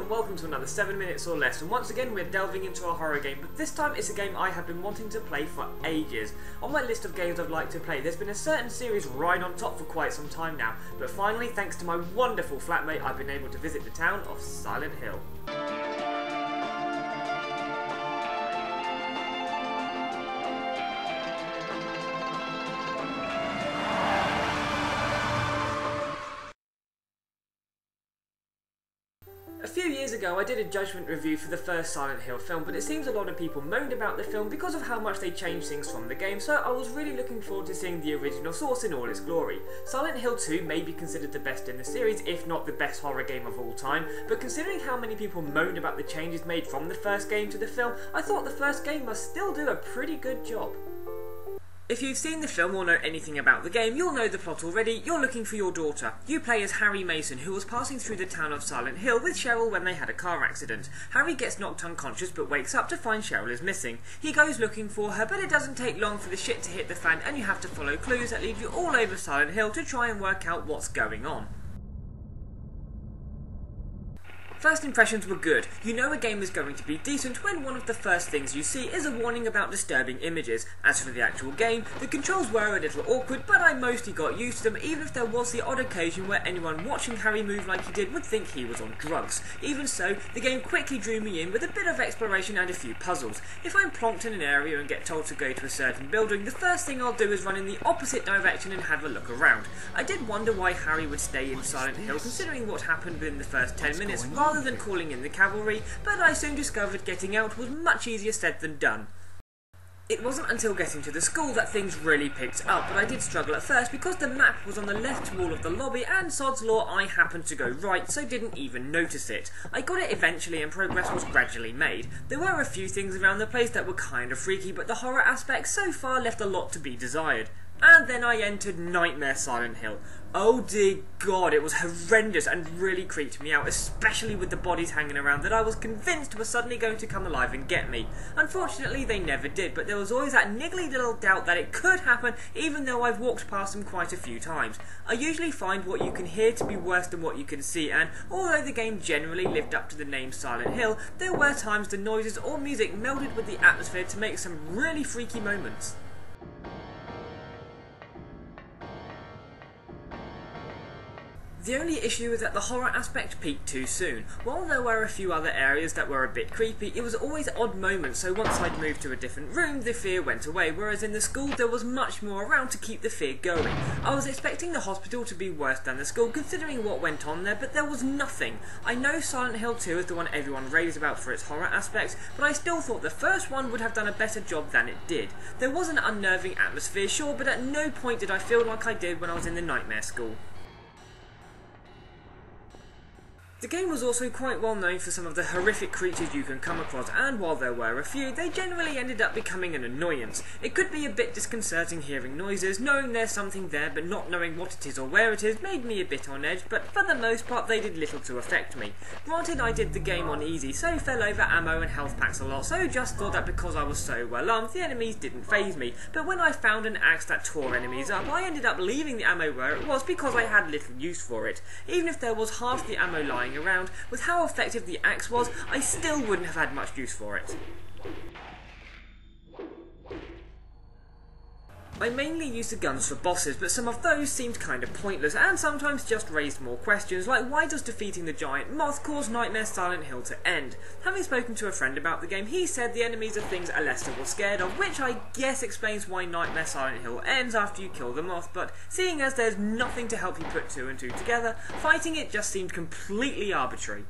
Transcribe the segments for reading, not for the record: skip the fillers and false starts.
and welcome to another 7 minutes or less, and once again we're delving into a horror game, but this time it's a game I have been wanting to play for ages. On my list of games I'd like to play, there's been a certain series right on top for quite some time now, but finally, thanks to my wonderful flatmate, I've been able to visit the town of Silent Hill. A few years ago I did a judgment review for the first Silent Hill film, but it seems a lot of people moaned about the film because of how much they changed things from the game, so I was really looking forward to seeing the original source in all its glory. Silent Hill 2 may be considered the best in the series, if not the best horror game of all time, but considering how many people moaned about the changes made from the first game to the film, I thought the first game must still do a pretty good job. If you've seen the film or know anything about the game, you'll know the plot already. You're looking for your daughter. You play as Harry Mason, who was passing through the town of Silent Hill with Cheryl when they had a car accident. Harry gets knocked unconscious but wakes up to find Cheryl is missing. He goes looking for her, but it doesn't take long for the shit to hit the fan and you have to follow clues that lead you all over Silent Hill to try and work out what's going on. First impressions were good. You know a game is going to be decent when one of the first things you see is a warning about disturbing images. As for the actual game, the controls were a little awkward, but I mostly got used to them, even if there was the odd occasion where anyone watching Harry move like he did would think he was on drugs. Even so, the game quickly drew me in with a bit of exploration and a few puzzles. If I'm plonked in an area and get told to go to a certain building, the first thing I'll do is run in the opposite direction and have a look around. I did wonder why Harry would stay in Silent Hill considering what happened within the first 10 minutes rather than calling in the cavalry, but I soon discovered getting out was much easier said than done. It wasn't until getting to the school that things really picked up, but I did struggle at first because the map was on the left wall of the lobby and sod's law I happened to go right, so didn't even notice it. I got it eventually and progress was gradually made. There were a few things around the place that were kind of freaky, but the horror aspect so far left a lot to be desired. And then I entered Nightmare Silent Hill. Oh dear god, it was horrendous and really creeped me out, especially with the bodies hanging around that I was convinced were suddenly going to come alive and get me. Unfortunately they never did, but there was always that niggly little doubt that it could happen even though I've walked past them quite a few times. I usually find what you can hear to be worse than what you can see, and although the game generally lived up to the name Silent Hill, there were times the noises or music melded with the atmosphere to make some really freaky moments. The only issue is that the horror aspect peaked too soon. While there were a few other areas that were a bit creepy, it was always odd moments, so once I'd moved to a different room, the fear went away, whereas in the school there was much more around to keep the fear going. I was expecting the hospital to be worse than the school, considering what went on there, but there was nothing. I know Silent Hill 2 is the one everyone raves about for its horror aspects, but I still thought the first one would have done a better job than it did. There was an unnerving atmosphere, sure, but at no point did I feel like I did when I was in the Nightmare School. The game was also quite well known for some of the horrific creatures you can come across, and while there were a few, they generally ended up becoming an annoyance. It could be a bit disconcerting hearing noises, knowing there's something there but not knowing what it is or where it is made me a bit on edge, but for the most part they did little to affect me. Granted, I did the game on easy, so fell over ammo and health packs a lot, so just thought that because I was so well armed, the enemies didn't faze me, but when I found an axe that tore enemies up, I ended up leaving the ammo where it was because I had little use for it. Even if there was half the ammo lying around, with how effective the axe was, I still wouldn't have had much use for it. I mainly used the guns for bosses, but some of those seemed kind of pointless, and sometimes just raised more questions, like why does defeating the giant moth cause Nightmare Silent Hill to end? Having spoken to a friend about the game, he said the enemies are things Alester was scared of, which I guess explains why Nightmare Silent Hill ends after you kill the moth, but seeing as there's nothing to help you put two and two together, fighting it just seemed completely arbitrary.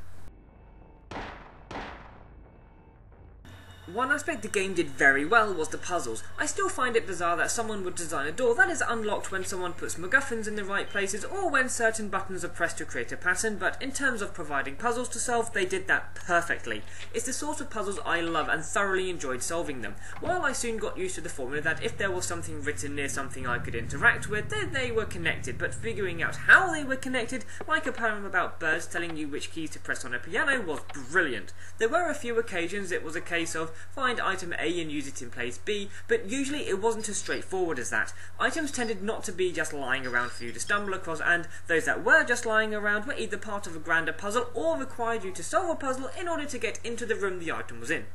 One aspect the game did very well was the puzzles. I still find it bizarre that someone would design a door that is unlocked when someone puts MacGuffins in the right places or when certain buttons are pressed to create a pattern, but in terms of providing puzzles to solve, they did that perfectly. It's the sort of puzzles I love and thoroughly enjoyed solving them. While I soon got used to the formula that if there was something written near something I could interact with, then they were connected, but figuring out how they were connected, like a poem about birds telling you which keys to press on a piano, was brilliant. There were a few occasions it was a case of find item A and use it in place B, but usually it wasn't as straightforward as that. Items tended not to be just lying around for you to stumble across, and those that were just lying around were either part of a grander puzzle or required you to solve a puzzle in order to get into the room the item was in.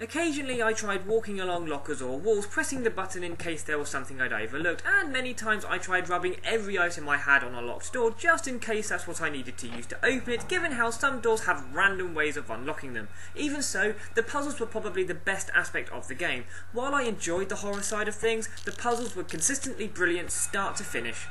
Occasionally I tried walking along lockers or walls, pressing the button in case there was something I'd overlooked, and many times I tried rubbing every item I had on a locked door just in case that's what I needed to use to open it, given how some doors have random ways of unlocking them. Even so, the puzzles were probably the best aspect of the game. While I enjoyed the horror side of things, the puzzles were consistently brilliant start to finish.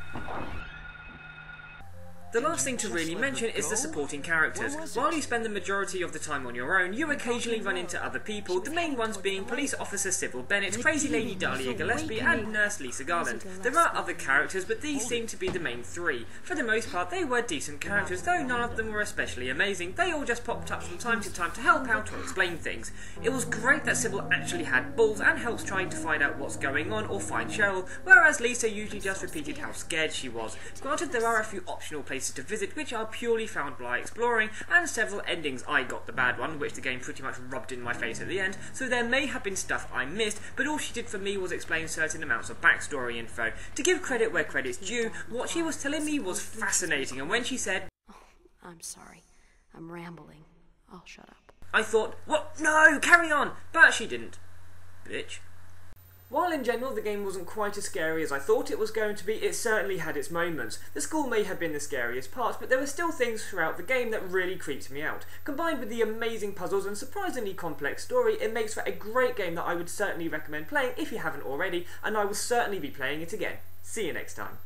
The last thing to really mention is the supporting characters. While you spend the majority of the time on your own, you occasionally run into other people, the main ones being Police Officer Sybil Bennett, Crazy Lady Dahlia Gillespie, and Nurse Lisa Garland. There are other characters, but these seem to be the main three. For the most part, they were decent characters, though none of them were especially amazing. They all just popped up from time to time to help out or explain things. It was great that Sybil actually had balls and helps trying to find out what's going on or find Cheryl, whereas Lisa usually just repeated how scared she was. Granted, there are a few optional places to visit which are purely found by exploring, and several endings. I got the bad one, which the game pretty much rubbed in my face at the end, so there may have been stuff I missed, but all she did for me was explain certain amounts of backstory info. To give credit where credit's due, what she was telling me was fascinating, and when she said, "Oh, I'm sorry, I'm rambling, I'll shut up," I thought, what? No, carry on! But she didn't. Bitch. While in general the game wasn't quite as scary as I thought it was going to be, it certainly had its moments. The school may have been the scariest part, but there were still things throughout the game that really creeped me out. Combined with the amazing puzzles and surprisingly complex story, it makes for a great game that I would certainly recommend playing if you haven't already, and I will certainly be playing it again. See you next time.